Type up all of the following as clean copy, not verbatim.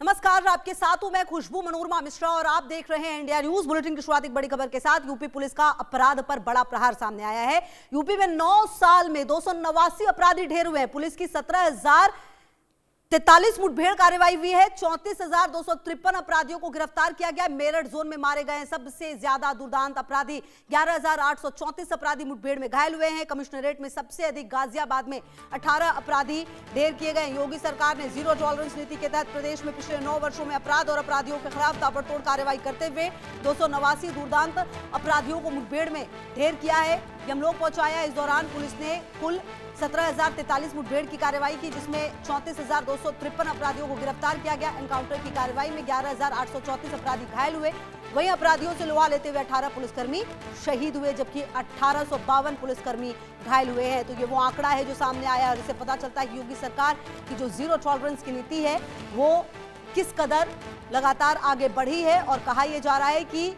नमस्कार, आपके साथ हूं मैं खुशबू मनोरमा मिश्रा और आप देख रहे हैं इंडिया न्यूज बुलेटिन की शुरुआत एक बड़ी खबर के साथ। यूपी पुलिस का अपराध पर बड़ा प्रहार सामने आया है। यूपी में 9 साल में 289 अपराधी ढेर हुए हैं। पुलिस की 17,043 मुठभेड़ कार्रवाई हुई है। 34,253 अपराधियों को गिरफ्तार किया गया। मेरठ जोन में मारे गए सबसे ज्यादा दुर्दांत अपराधी 11,834 अपराधी मुठभेड़ में घायल हुए हैं। कमिश्नरेट में सबसे अधिक गाजियाबाद में 18 अपराधी ढेर किए गए। योगी सरकार ने जीरो टॉलरेंस नीति के तहत प्रदेश में पिछले 9 वर्षों में अपराध और अपराधियों के खिलाफ ताबड़तोड़ कार्रवाई करते हुए 289 दुर्दांत अपराधियों को मुठभेड़ में ढेर किया है। यमलोक पहुंचाया। इस दौरान पुलिस ने कुल 17,043 मुठभेड़ की कार्रवाई की, जिसमें 34,253 अपराधियों को गिरफ्तार किया गया। एनकाउंटर की कार्रवाई में 11,834 अपराधी घायल हुए। वहीं अपराधियों से लोहा लेते हुए 18 पुलिसकर्मी शहीद हुए, जबकि 1852 पुलिसकर्मी घायल हुए हैं। तो ये वो आंकड़ा है जो सामने आया और इससे पता चलता है कि योगी सरकार की जो जीरो टॉलरेंस की नीति है वो किस कदर लगातार आगे बढ़ी है। और कहा यह जा रहा है कि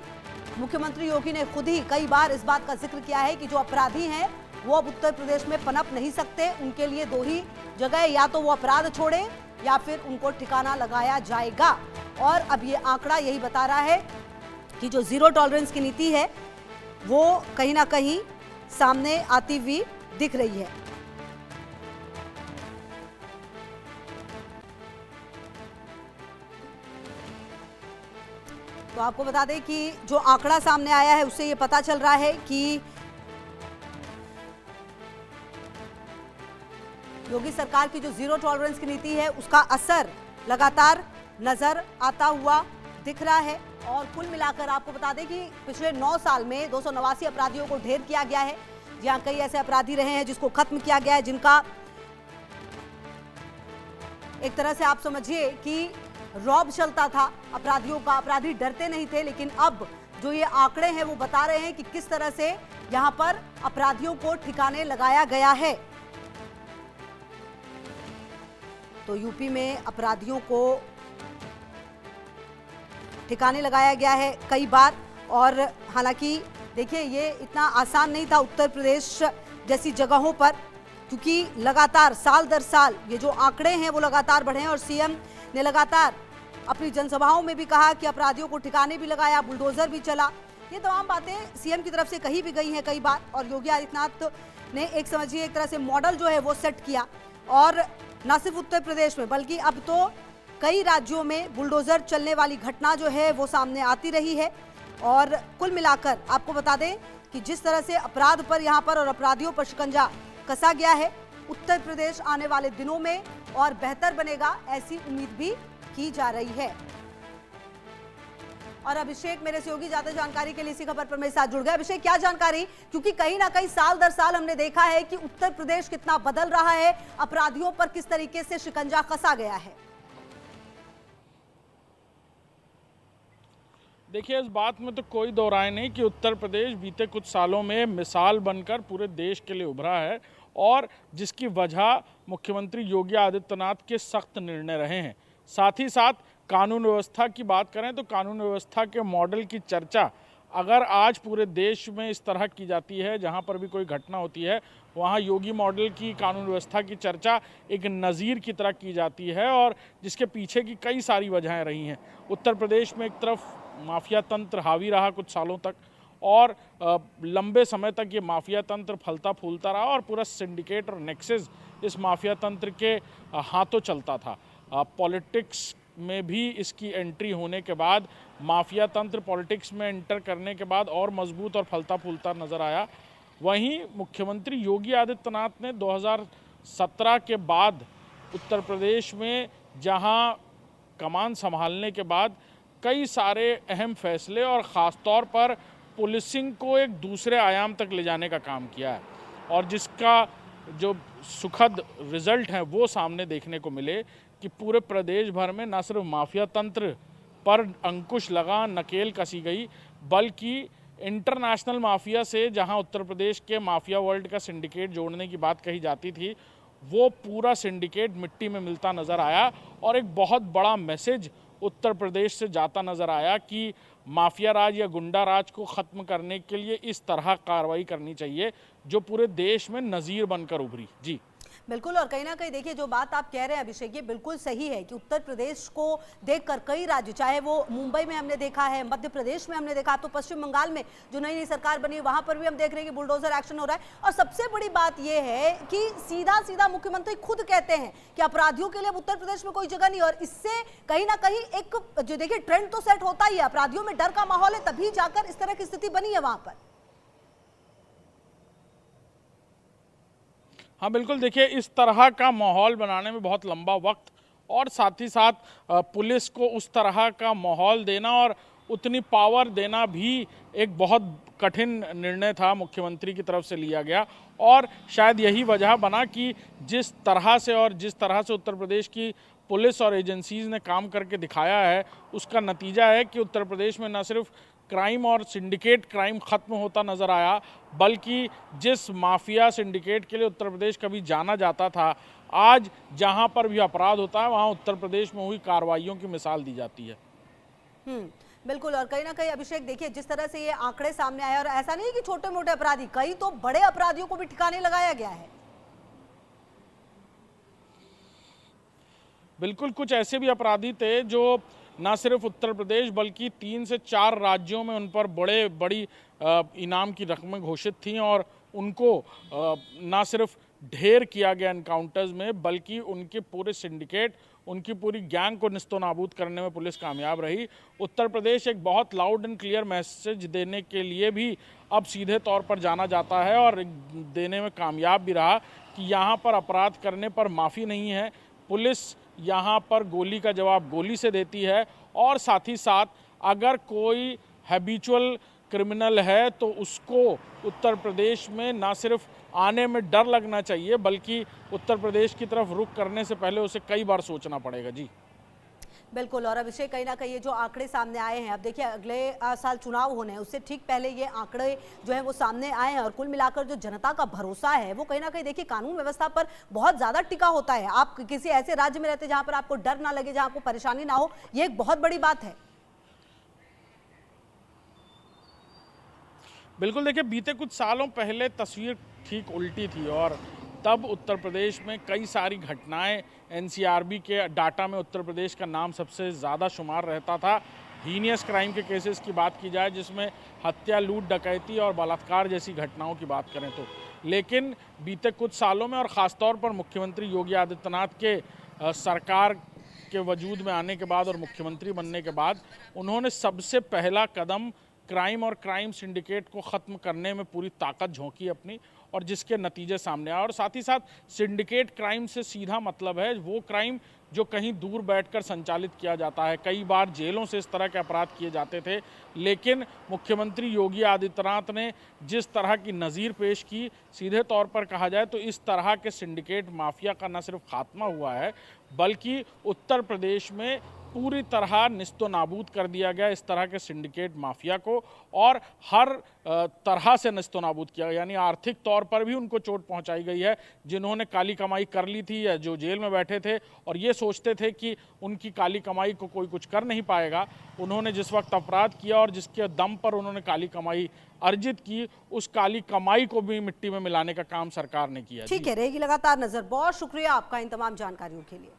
मुख्यमंत्री योगी ने खुद ही कई बार इस बात का जिक्र किया है कि जो अपराधी हैं वो अब उत्तर प्रदेश में पनप नहीं सकते। उनके लिए दो ही जगह, या तो वो अपराध छोड़े या फिर उनको ठिकाना लगाया जाएगा। और अब ये आंकड़ा यही बता रहा है कि जो जीरो टॉलरेंस की नीति है वो कहीं ना कहीं सामने आती हुई दिख रही है। तो आपको बता दें कि जो आंकड़ा सामने आया है उससे ये पता चल रहा है कि योगी सरकार की जो जीरो टॉलरेंस की नीति है उसका असर लगातार नजर आता हुआ दिख रहा है। और कुल मिलाकर आपको बता दें कि पिछले 9 साल में 289 अपराधियों को ढेर किया गया है। जहां कई ऐसे अपराधी रहे हैं जिसको खत्म किया गया है, जिनका एक तरह से आप समझिए कि रौब चलता था अपराधियों का। अपराधी डरते नहीं थे, लेकिन अब जो ये आंकड़े हैं वो बता रहे हैं कि किस तरह से यहां पर अपराधियों को ठिकाने लगाया गया है। तो यूपी में अपराधियों को ठिकाने लगाया गया है कई बार। और हालांकि देखिए ये इतना आसान नहीं था उत्तर प्रदेश जैसी जगहों पर, क्योंकि लगातार साल दर साल ये जो आंकड़े हैं वो लगातार बढ़े हैं। और सीएम ने लगातार अपनी जनसभाओं में भी कहा कि अपराधियों को ठिकाने भी लगाया, बुलडोजर भी चला। ये तमाम बातें सीएम की तरफ से कही भी गई हैं कई बार। और योगी आदित्यनाथ ने एक समझिए एक तरह से मॉडल जो है वो सेट किया। और न सिर्फ उत्तर प्रदेश में बल्कि अब तो कई राज्यों में बुलडोजर चलने वाली घटना जो है वो सामने आती रही है। और कुल मिलाकर आपको बता दें कि जिस तरह से अपराध पर यहाँ पर और अपराधियों पर शिकंजा कसा गया है, उत्तर प्रदेश आने वाले दिनों में और बेहतर बनेगा, ऐसी उम्मीद भी की जा रही है। और अभिषेक मेरे सहयोगी ज्यादा जानकारी के लिए इसी खबर पर मेरे साथ जुड़ गए। अभिषेक, क्या जानकारी, क्योंकि कहीं ना कहीं साल दर साल हमने देखा है कि उत्तर प्रदेश कितना बदल रहा है, अपराधियों पर किस तरीके से शिकंजा कसा गया है। देखिए, इस बात में तो कोई दो राय नहीं कि उत्तर प्रदेश बीते कुछ सालों में मिसाल बनकर पूरे देश के लिए उभरा है, और जिसकी वजह मुख्यमंत्री योगी आदित्यनाथ के सख्त निर्णय रहे हैं। साथ ही साथ कानून व्यवस्था की बात करें तो कानून व्यवस्था के मॉडल की चर्चा अगर आज पूरे देश में इस तरह की जाती है, जहां पर भी कोई घटना होती है वहां योगी मॉडल की कानून व्यवस्था की चर्चा एक नज़ीर की तरह की जाती है, और जिसके पीछे की कई सारी वजहें रही हैं। उत्तर प्रदेश में एक तरफ माफिया तंत्र हावी रहा कुछ सालों तक, और लंबे समय तक ये माफिया तंत्र फलता फूलता रहा, और पूरा सिंडिकेट और नेक्सस इस माफिया तंत्र के हाथों चलता था। पॉलिटिक्स में भी इसकी एंट्री होने के बाद, माफिया तंत्र पॉलिटिक्स में एंटर करने के बाद और मजबूत और फलता फूलता नज़र आया। वहीं मुख्यमंत्री योगी आदित्यनाथ ने 2017 के बाद उत्तर प्रदेश में जहां कमान संभालने के बाद कई सारे अहम फैसले और ख़ास तौर पर पुलिसिंग को एक दूसरे आयाम तक ले जाने का काम किया है, और जिसका जो सुखद रिजल्ट हैं वो सामने देखने को मिले कि पूरे प्रदेश भर में न सिर्फ माफिया तंत्र पर अंकुश लगा, नकेल कसी गई, बल्कि इंटरनेशनल माफिया से जहां उत्तर प्रदेश के माफिया वर्ल्ड का सिंडिकेट जोड़ने की बात कही जाती थी, वो पूरा सिंडिकेट मिट्टी में मिलता नज़र आया। और एक बहुत बड़ा मैसेज उत्तर प्रदेश से जाता नज़र आया कि माफिया राज या गुंडा राज को ख़त्म करने के लिए इस तरह कार्रवाई करनी चाहिए, जो पूरे देश में नज़ीर बनकर उभरी। जी बिल्कुल, और कहीं ना कहीं देखिए जो बात आप कह रहे हैं अभिषेक, ये बिल्कुल सही है कि उत्तर प्रदेश को देखकर कई राज्य, चाहे वो मुंबई में हमने देखा है, मध्य प्रदेश में हमने देखा, तो पश्चिम बंगाल में जो नई नई सरकार बनी है वहां पर भी हम देख रहे हैं कि बुलडोजर एक्शन हो रहा है। और सबसे बड़ी बात यह है कि सीधा सीधा मुख्यमंत्री खुद कहते हैं कि अपराधियों के लिए अब उत्तर प्रदेश में कोई जगह नहीं। और इससे कहीं ना कहीं एक जो देखिए ट्रेंड तो सेट होता ही है, अपराधियों में डर का माहौल है, तभी जाकर इस तरह की स्थिति बनी है वहां पर। हाँ बिल्कुल, देखिए इस तरह का माहौल बनाने में बहुत लंबा वक्त और साथ ही साथ पुलिस को उस तरह का माहौल देना और उतनी पावर देना भी एक बहुत कठिन निर्णय था मुख्यमंत्री की तरफ से लिया गया। और शायद यही वजह बना कि जिस तरह से उत्तर प्रदेश की पुलिस और एजेंसीज ने काम करके दिखाया है, उसका नतीजा है कि उत्तर प्रदेश में न सिर्फ क्राइम और सिंडिकेट क्राइम ख़त्म होता नज़र आया, बल्कि जिस माफिया सिंडिकेट के लिए उत्तर प्रदेश कभी जाना जाता था, आज जहां पर भी अपराध होता है वहां उत्तर प्रदेश में हुई कार्रवाइयों की मिसाल दी जाती है। बिल्कुल, और कहीं ना कहीं अभिषेक देखिए जिस तरह से ये आंकड़े सामने आए, और ऐसा नहीं कि छोटे मोटे अपराधी, कई तो बड़े अपराधियों को भी ठिकाने लगाया गया है। बिल्कुल, कुछ ऐसे भी अपराधी थे जो न सिर्फ उत्तर प्रदेश बल्कि 3 से 4 राज्यों में उन पर बड़ी इनाम की रकमें घोषित थीं और उनको न सिर्फ ढेर किया गया एनकाउंटर्स में, बल्कि उनके पूरे सिंडिकेट, उनकी पूरी गैंग को निस्तोनाबूद करने में पुलिस कामयाब रही। उत्तर प्रदेश एक बहुत लाउड एंड क्लियर मैसेज देने के लिए भी अब सीधे तौर पर जाना जाता है और देने में कामयाब भी रहा कि यहाँ पर अपराध करने पर माफ़ी नहीं है। पुलिस यहाँ पर गोली का जवाब गोली से देती है और साथ ही साथ अगर कोई हैबिचुअल क्रिमिनल है तो उसको उत्तर प्रदेश में ना सिर्फ आने में डर लगना चाहिए, बल्कि उत्तर प्रदेश की तरफ रुख करने से पहले उसे कई बार सोचना पड़ेगा। जी बिल्कुल, और अभिषेक कहीं ना कहीं ये जो आंकड़े सामने आए हैं, अब देखिए अगले साल चुनाव होने हैं, उससे ठीक पहले ये आंकड़े जो है वो सामने आए हैं, और कुल मिलाकर जो जनता का भरोसा है वो कहीं ना कहीं देखिए कानून व्यवस्था पर बहुत ज्यादा टिका होता है। आप किसी ऐसे राज्य में रहते हैं जहां पर आपको डर ना लगे, जहां आपको परेशानी ना हो, ये एक बहुत बड़ी बात है। बिल्कुल, देखिए बीते कुछ सालों पहले तस्वीर ठीक उल्टी थी और तब उत्तर प्रदेश में कई सारी घटनाएं, एनसीआरबी के डाटा में उत्तर प्रदेश का नाम सबसे ज़्यादा शुमार रहता था। हीनियस क्राइम के केसेस की बात की जाए, जिसमें हत्या, लूट, डकैती और बलात्कार जैसी घटनाओं की बात करें तो। लेकिन बीते कुछ सालों में और ख़ासतौर पर मुख्यमंत्री योगी आदित्यनाथ के सरकार के वजूद में आने के बाद और मुख्यमंत्री बनने के बाद उन्होंने सबसे पहला कदम क्राइम और क्राइम सिंडिकेट को ख़त्म करने में पूरी ताकत झोंकी अपनी, और जिसके नतीजे सामने आए। और साथ ही साथ सिंडिकेट क्राइम से सीधा मतलब है वो क्राइम जो कहीं दूर बैठकर संचालित किया जाता है। कई बार जेलों से इस तरह के अपराध किए जाते थे, लेकिन मुख्यमंत्री योगी आदित्यनाथ ने जिस तरह की नज़ीर पेश की, सीधे तौर पर कहा जाए तो इस तरह के सिंडिकेट माफिया का न सिर्फ खात्मा हुआ है, बल्कि उत्तर प्रदेश में पूरी तरह निस्तो नाबूद कर दिया गया इस तरह के सिंडिकेट माफिया को, और हर तरह से निस्तो नाबूद किया गया। यानी आर्थिक तौर पर भी उनको चोट पहुंचाई गई है। जिन्होंने काली कमाई कर ली थी या जो जेल में बैठे थे और ये सोचते थे कि उनकी काली कमाई को कोई कुछ कर नहीं पाएगा, उन्होंने जिस वक्त अपराध किया और जिसके दम पर उन्होंने काली कमाई अर्जित की, उस काली कमाई को भी मिट्टी में मिलाने का काम सरकार ने किया। ठीक है, रहेगी लगातार नजर। बहुत शुक्रिया आपका इन तमाम जानकारियों के लिए।